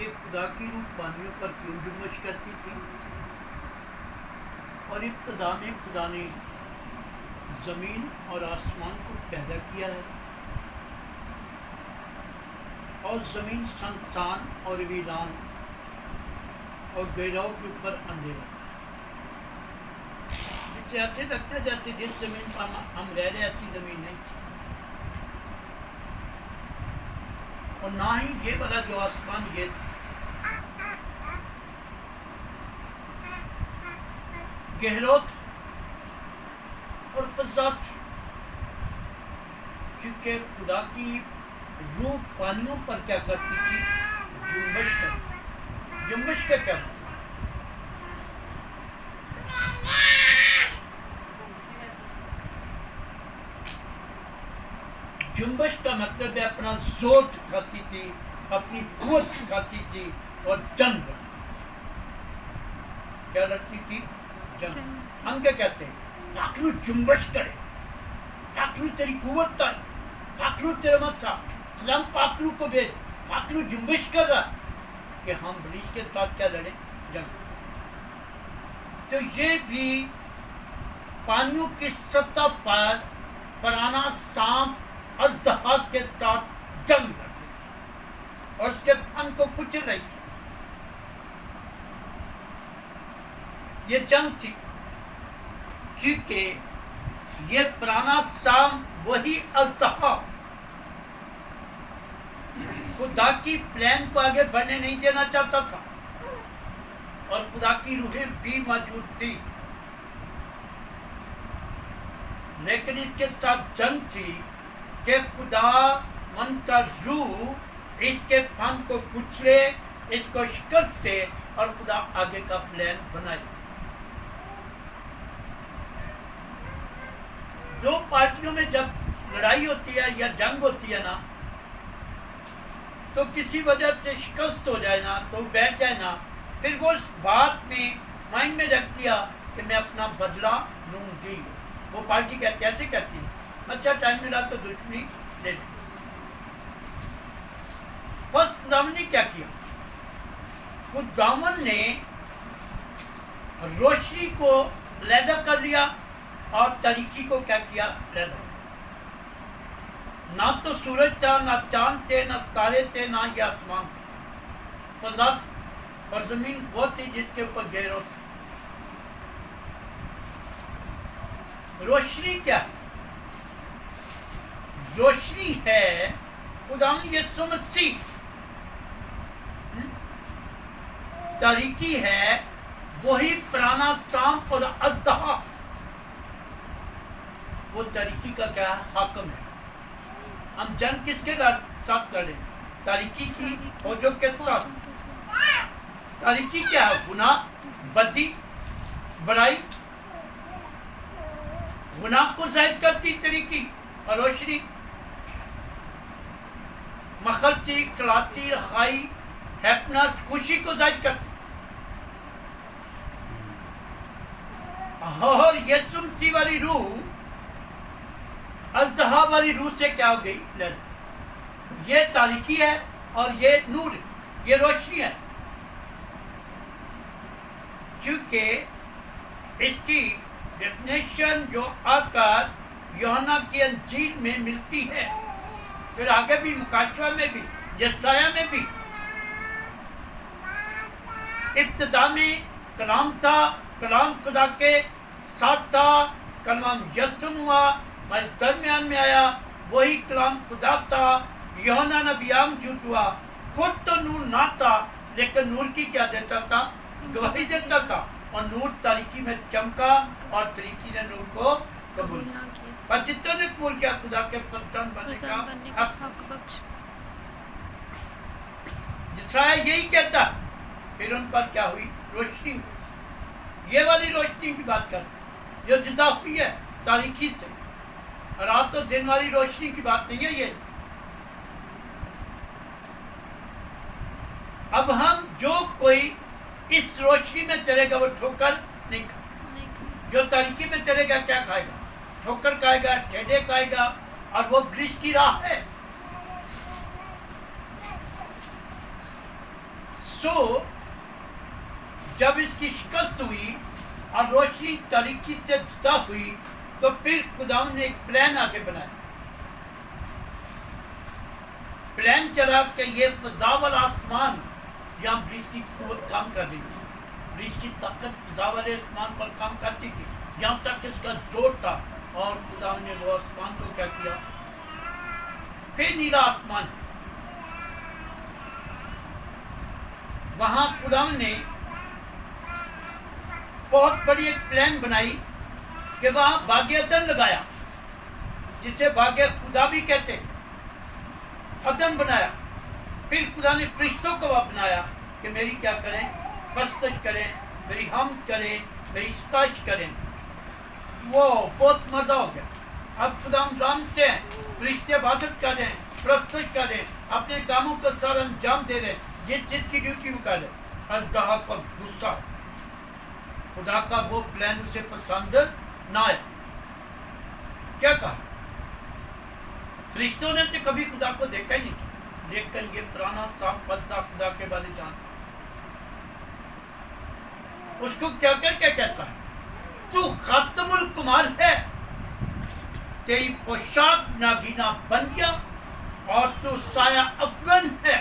کہ خدا کی روح پانیوں پر کیوں جنبش کرتی تھی، اور ابتدا میں خدا نے زمین اور آسمان کو پیدا کیا ہے، اور زمین سنسان اور ویران اور گہراؤں کے اوپر اندھیرا، اس سے ایسے لگتا ہے جیسے جس زمین پر ہم رہ رہے ایسی زمین نہیں تھی، اور نہ ہی یہ والا جو آسمان یہ تھا، گہرو تھا اور فضا تھی، کیونکہ خدا کی روح پانیوں پر کیا کرتی تھی، جنبش کرتی۔ جنبش کا کیا مطلب؟ جنبش کا مطلب ہے اپنا زور دکھاتی تھی، اپنی قوت دکھاتی تھی اور جنگ لڑتی تھی۔ کیا لڑتی تھی؟ جنگ۔ ہم کیا کہتے ہیں؟ پاکرو جنبش کرے، پاکرو تیری قوت تھا، پاکرو تیرا مسا، خلام پاکرو کو بھیج، پاکرو جنبش کر رہا کہ ہم بلیش کے ساتھ کیا لڑیں، جنگ۔ تو یہ بھی پانیوں کی سطح پر پرانا سانپ اژدہا کے ساتھ جنگ لڑ رہی تھی اور اس کے پن کو کچل رہی تھی۔ یہ جنگ تھی کیونکہ یہ پرانا سانپ وہی اژدہا خدا کی پلان کو آگے بڑھنے نہیں دینا چاہتا تھا، اور خدا کی روحیں بھی موجود تھی، لیکن اس کے ساتھ جنگ تھی کہ خدا من کا روح اس کے پن کو کچلے، اس کو شکست دے اور خدا آگے کا پلان بنائے۔ دو پارٹیوں میں جب لڑائی ہوتی ہے یا جنگ ہوتی ہے نا، تو کسی وجہ سے شکست ہو جائے نا، تو بیٹھ جائے نا، پھر وہ اس بات میں مائنڈ میں رکھ دیا کہ میں اپنا بدلہ لوں گی۔ وہ پارٹی کہتی ایسے کہتی ہے، اچھا ٹائم ملا تو دشمنی لے لیں۔ فرسٹ خداوند نے کیا کیا؟ خداوند نے روشنی کو علیحدہ کر لیا اور تاریکی کو کیا کیا؟ علیحدہ۔ نہ تو سورج تھا، نہ چاند تھے، نہ ستارے تھے، نہ یہ آسمان تھا، فضا تھی، اور زمین وہ تھی جس کے اوپر گہرو تھا۔ روشنی کیا ہے؟ روشنی ہے خداوند یسوع مسیح۔ تاریکی ہے وہی پرانا سانپ اور اژدہا، وہ تاریکی کا کیا ہے؟ حاکم ہے۔ ہم جنگ کس کے ساتھ لڑیں؟ تاریکی کی فوجوں کے ساتھ۔ تاریکی کیا ہے؟ گناہ، بدی، برائی۔ گناہ کو ظاہر کرتی تاریکی، اور روشنی مخلصی، کلاتی، رخائی، ہیپنس، خوشی کو ظاہر کرتی۔ اور یسوع مسیح والی روح اژدہا والی روح سے کیا ہو گئی؟ یہ تاریکی ہے اور یہ نور، یہ روشنی ہے، کیونکہ اس کی ڈیفینیشن جو آ کر یوحنا کی انجیل میں ملتی ہے، پھر آگے بھی مکاشفہ میں بھی، یسایہ میں بھی، ابتدا میں کلام تھا، کلام خدا کے ساتھ تھا، کلام یسوع ہوا، ہمارے درمیان میں آیا، وہی کلام خدا تھا، یوحنا نبی موجود ہوا، خود تو نور نہ تھا لیکن نور کی کیا دیتا تھا؟ گواہی دیتا تھا، اور نور تاریکی میں چمکا اور تاریکی نے نور کو قبول کیا، اور جتنے نے قبول کیا خدا کے فرزند بننے کا حق بخش۔ یسایہ یہی کہتا، پھر ان پر کیا ہوئی؟ روشنی ہوئی۔ یہ والی روشنی کی بات کر جو جدا ہوئی ہے تاریکی سے، رات اور دن والی روشنی کی بات نہیں ہے یہ۔ اب ہم جو کوئی اس روشنی میں چلے گا وہ ٹھوکر نہیں کھائے گا، جو تاریکی میں چلے گا کیا کھائے گا؟ ٹھوکر کھائے گا، ٹھیڈے کھائے گا، اور وہ بلش کی راہ ہے۔ سو جب اس کی شکست ہوئی اور روشنی تاریکی سے جدا ہوئی تو پھر خداوند نے ایک پلان آگے بنایا. پلان چلا کہ یہ فضا والا آسمان یہاں بریج کی قوت کام کر رہی تھی, بریج کی طاقت فضا والے آسمان پر کام کرتی تھی, یہاں تک اس کا زور تھا. اور خداوند نے وہ آسمان کو کیا کیا, پھر نیلا آسمان, وہاں خداوند نے بہت بڑی ایک پلان بنائی کہ وہاں باغ عدن لگایا, جسے باغ خدا بھی کہتے, عدن بنایا. پھر خدا نے فرشتوں کو وہاں بنایا کہ میری کیا کریں, پرستش کریں, میری حمد کریں, میری ستائش کریں. وہ بہت مزہ ہو گیا. اب خدا رام سے ہیں, فرشتے عبادت کر رہے ہیں, پرستش کر رہے ہیں, اپنے کاموں کا سارا انجام دے رہے ہیں, یہ چیز کی ڈیوٹی وہ کر رہے ہیں. اژدہا کا غصہ ہے, خدا کا وہ پلان اسے پسند نہ آیا. کیا کہا, فرشتوں نے تو کبھی خدا کو دیکھا ہی نہیں تھا, لیکن یہ پرانا صاف پزا خدا کے بارے جانتا. اس کو کیا کر کے کہتا ہے, تو خاتم الکمال ہے, تیری پوشاک ناگینہ بن گیا اور تو سایہ افغن ہے.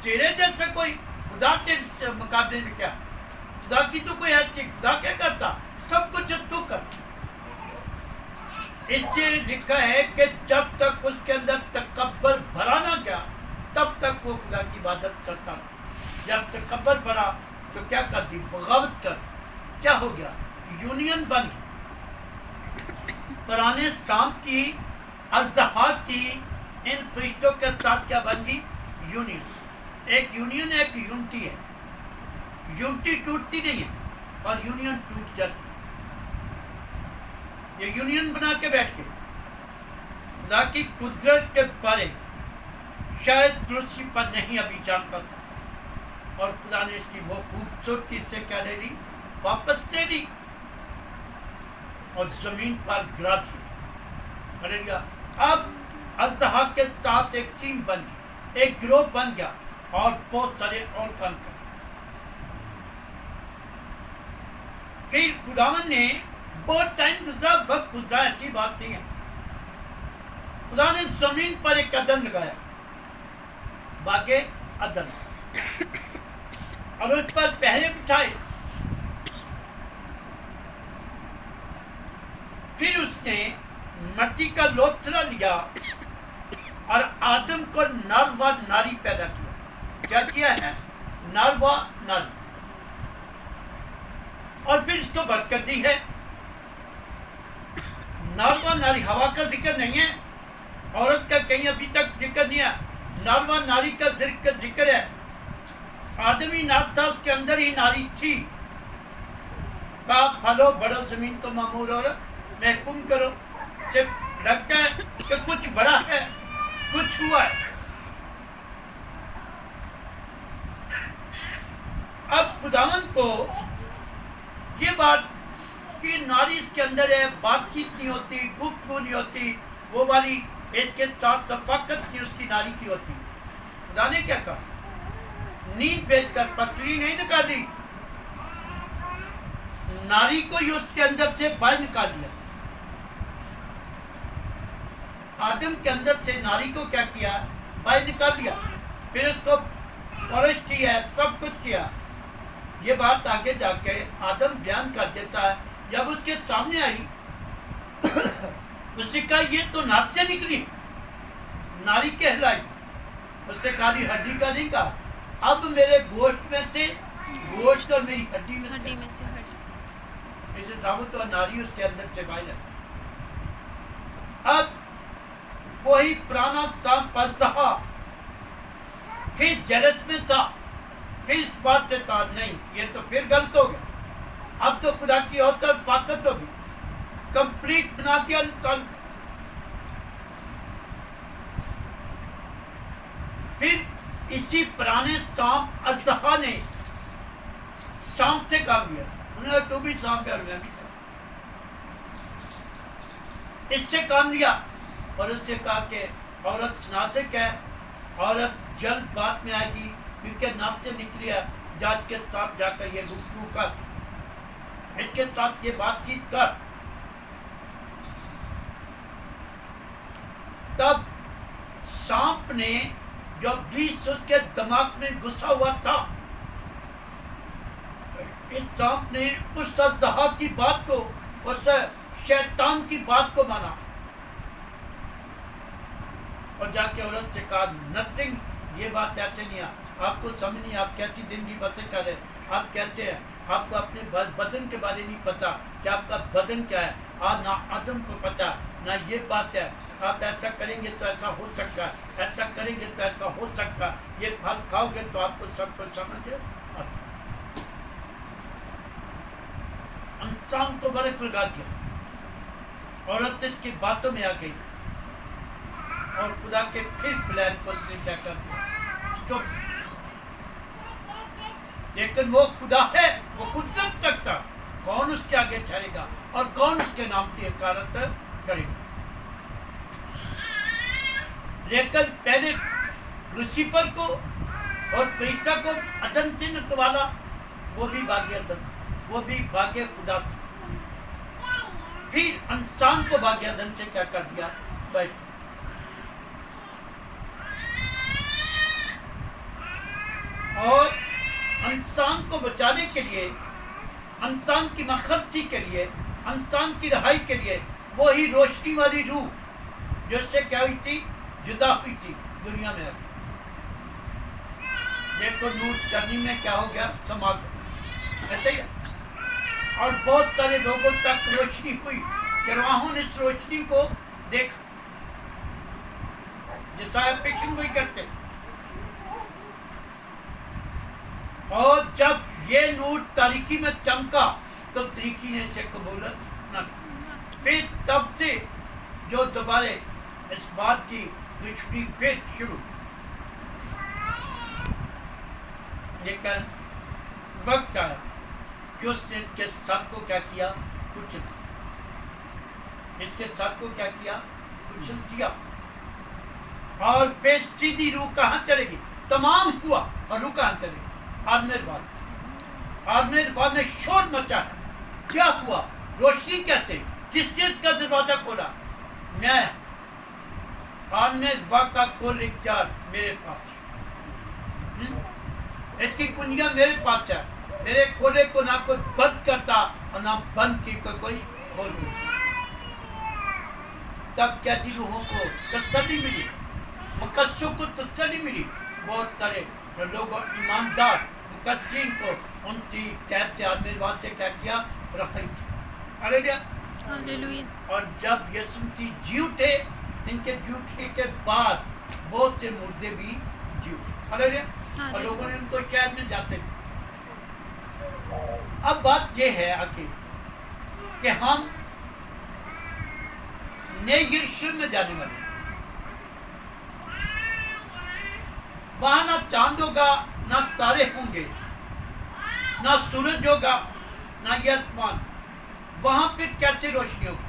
تیرے جیسے کوئی خدا تیرے مقابلے میں کیا, خدا کی تو کوئی ایسی, خدا کیا کرتا, سب کچھ تو کرتا. اس سے لکھا ہے کہ جب تک اس کے اندر تکبر بھرا نہ گیا تب تک وہ خدا کی عبادت کرتا رہا. جب تکبر بھرا تو کیا کر دی, بغاوت کر. کیا ہو گیا, یونین بن گئی. پرانے سام کی, اژدہا کی ان فرشتوں کے ساتھ کیا بن گئی, یونین. ایک یونین ہے, ایک یونٹی ہے. یونٹی ٹوٹتی نہیں ہے اور یونین ٹوٹ جاتی. یہ یونین بنا کے بیٹھ کے خدا کی قدرت کے بارے شاید درستی پر نہیں ابھی جانتا تھا, اور خدا نے اس کی وہ خوبصورتی سے کیا لے لی, واپس لے لی اور زمین پر گرا دیا. اب اژدہا کے ساتھ ایک ٹیم بن گئی, ایک گروہ بن گیا اور بہت سارے اور کام کر. پھر خداوند نے بہت ٹائم گزرا, وقت گزرا, ایسی بات نہیں ہے. خدا نے زمین پر ایک عدن لگایا, باغ عدن, اور اس پر پہرے بٹھائے. پھر اس نے مٹی کا لوتھڑا لیا اور آدم کو نر و ناری پیدا کیا. کیا کیا ہے, نر و ناری. اور پھر اس کو برکت دی ہے. نر و ناری, ہوا کا ذکر نہیں ہے, عورت کا کہیں ابھی تک ذکر نہیں ہے. نر و ناری کا ذکر ہے. آدمی نر تھا, اس کے اندر ہی ناری تھی. کہا پھلو بڑا زمین کو معمور اور محکوم کرو. صرف لگتا ہے کہ کچھ بڑا ہے, کچھ ہوا ہے. اب خداوند کو یہ بات کہ ناری اس کے اندر ہے, بات چیت نہیں ہوتی, گفتگو نہیں ہوتی, وہ والی اس کے ساتھ رفاقت کی اس کی ناری کی ہوتی. خدا نے کیا کہا, نیند بیچ کر پسری نہیں نکالی, ناری کو ہی اس کے اندر سے باہر نکال دیا. آدم کے اندر سے ناری کو کیا کیا, باہر نکال دیا. پھر اس کو پرورش کی ہے, سب کچھ کیا. یہ بات آگے جا کے آدم بیان کر دیتا ہے. جب اس کے سامنے آئی اس نے کہا یہ تو نار سے نکلی, ناری کہلائی. اس نے کہا ہڈی کا نہیں کہا, اب میرے گوشت میں سے گوشت اور میری ہڈی میں سے اسے ثابت ہوا ناری اس کے اندر سے باہر ہے. اب وہی پرانا سانپ اژدہا پھر جلس میں تھا, پھر اس بات سے تھا نہیں, یہ تو پھر غلط ہو گیا. اب تو خدا کی اور طاقت ہوگی, کمپلیٹ بنا دیا انسان کو. پھر اسی پرانے سانپ اژدہا نے سانپ سے کام لیا. انہوں نے تو بھی سانپ ہے اور میں بھی سانپ. اس سے کام لیا اور اس سے کہا کہ عورت نازک ہے, عورت جلد بات میں آئے گی کیونکہ نفس سے نکلی ہے، جاج کے ساتھ جا کر یہ گفتگو کر، اس کے ساتھ یہ بات چیت کر۔ تب سانپ نے جو ابلیس اس کے دماغ میں گھسا ہوا تھا، اس سانپ نے اس اژدہا کی بات کو، اس شیطان کی بات کو مانا اور جا کے عورت سے کہا نتھنگ، یہ بات ایسے نہیں ہے، آپ کو سمجھ نہیں، آپ کیسی زندگی بسر کر رہے، آپ کیسے ہیں، آپ کو اپنے بدن کے بارے نہیں پتا کہ آپ کا بدن کیا ہے، نہ آدم کو پتا، نہ یہ بات ہے، آپ ایسا کریں گے تو ایسا ہو سکتا ہے، ایسا کریں گے تو ایسا ہو سکتا ہے، یہ پھل کھاؤ گے تو آپ کو سب کچھ سمجھ آ سکتا۔ انسان کو فرق لگا دیا، عورت اس کی باتوں میں آ گئی اور خدا کے پھر پلان کو اس نے کیا کر دیا، اسٹاپ۔ لیکن وہ خدا ہے، وہ قدرت رکھتا، کون اس کے آگے ٹھہرے گا اور کون اس کے نام کی حقارت کرے گا؟ لیکن پہلے لوسیفر کو اور فرشتہ کو عدن سے نکوالا، وہ بھی باغ عدن، وہ بھی باغ خدا تھا، پھر انسان کو باغ عدن سے کیا کر دیا، بیٹھ۔ اور انسان کو بچانے کے لیے، انسان کی مخلصی کے لیے، انسان کی رہائی کے لیے وہی روشنی والی روح جو اس سے کیا ہوئی تھی، جدا ہوئی تھی، دنیا میں آ گئی۔ دیکھو نور جرنی میں کیا ہو گیا، سما گیا، ایسے ہی ہے۔ اور بہت سارے لوگوں تک روشنی ہوئی، گواہوں نے اس روشنی کو دیکھا، جیسا پیشن گوئی کرتے۔ اور جب یہ نور تاریکی میں چمکا تو تاریکی نے اسے قبول نہ کیا، پھر تب سے جو دوبارہ اس بات کی دشمنی پھر شروع۔ لیکن وقت آیا کہ اس نے اس کے سر کو کیا کیا، کچل دیا، اس کے سر کو کیا کیا، کچل دیا۔ اور پھر سیدھی روح کہاں چلے گی، تمام ہوا، اور روح کہاں چلے گی، آدمیر واد نے شور مچا ہے، کیا ہوا، روشنی کیسے، کس چیز کا دروازہ کھولا، میں آدمیر واد کا کل اختیار میرے پاس ہے، اس کی کنجیاں میرے پاس ہے، میرے کھولے کو نہ کوئی بند کرتا اور نہ بند کی کوئی کھول دیتا۔ تب قیدی روحوں کو تسلی ملی، مقدسوں کو تسلی ملی، بہت سارے لوگوں ایماندار مقدسین کو ان کی قید سے آدمیر واد سے کیا کیا، رہائی کی۔ ہاللیلویہ۔ اور جب یسوع مسیح جی اٹھے، ان کے جی اٹھنے کے بعد بہت سے مردے بھی جی اٹھے، ہاللیلویہ، اور لوگوں نے ان کو قید میں جاتے تھے۔ اب بات یہ ہے آخر کہ ہم نئے یروشلم میں جانے والے ہیں، وہاں نہ چاند ہوگا، نہ ستارے ہوں گے، نہ سورج ہوگا، نہ یہ آسمان، وہاں پھر کیسے روشنی ہوگی؟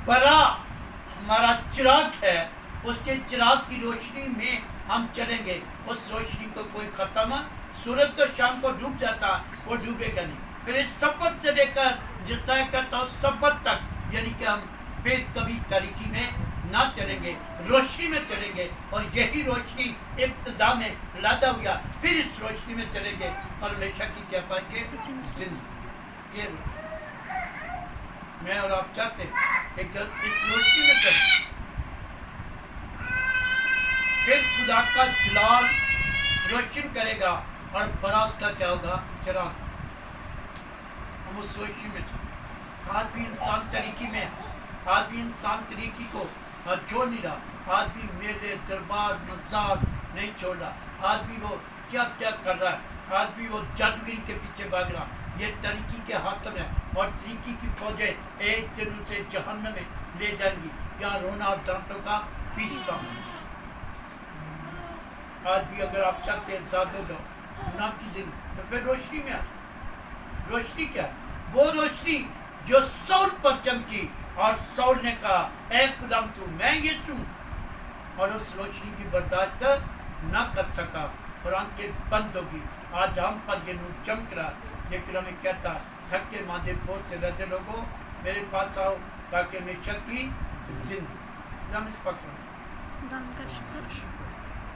برا ہمارا چراغ ہے، اس کے چراغ کی روشنی میں ہم چلیں گے، اس روشنی کو کوئی ختم، سورج تو شام کو ڈوب جاتا، وہ ڈوبے گا نہیں۔ پھر اس سفر سے لے کر جس طرح کا تو سفر تک، یعنی کہ ہم پھر کبھی تاریکی میں نہ چلیں گے، روشنی میں چلیں گے، اور یہی روشنی ابتدا میں لادا ہوا، پھر اس روشنی میں چلیں گے اور ہمیشہ کی کیا پائیں گے، زندگی۔ یہ میں اور آپ چاہتے ہیں کہ اس روشنی میں چلیں، پھر خدا کا جلال روشن کرے گا اور بڑا اس کا کیا ہوگا، چراغ۔ ہم اس روشنی میں چلیں۔ آج بھی انسان طریقی میں ہے، آج بھی انسان طریقی کو چھوڑ نہیں رہا، آج بھی میرے دربار مزار نہیں چھوڑ رہا، آج بھی وہ کیا کیا کر رہا ہے، آج بھی وہ جادوگری کے پیچھے بھاگ رہا۔ یہ طریقی کے حاکم ہے، اور طریقی کی فوجیں ایک دن اسے جہنم میں لے جائیں گی، یہاں رونا اور دانتوں کا پیسا۔ آج بھی اگر آپ چاہتے ہیں زیادہ ہو گناہ کی زندگی، تو پھر روشنی میں آ۔ روشنی کیا ہے؟ وہ روشنی جو سول پر چمکی، اور سول نے کہا اے خدا تو میں یسوع، اور اس روشنی کی برداشت نہ کر سکا اور آنکھیں بند ہوگی. آج ہم پر یہ نور چمک رہا, لیکن ہمیں کہتا تھکے ماندے بوجھ سے رہتے لوگوں میرے پاس آؤ تاکہ ہمیشہ کی زندگی. ہم اس پر خدا کا شکر.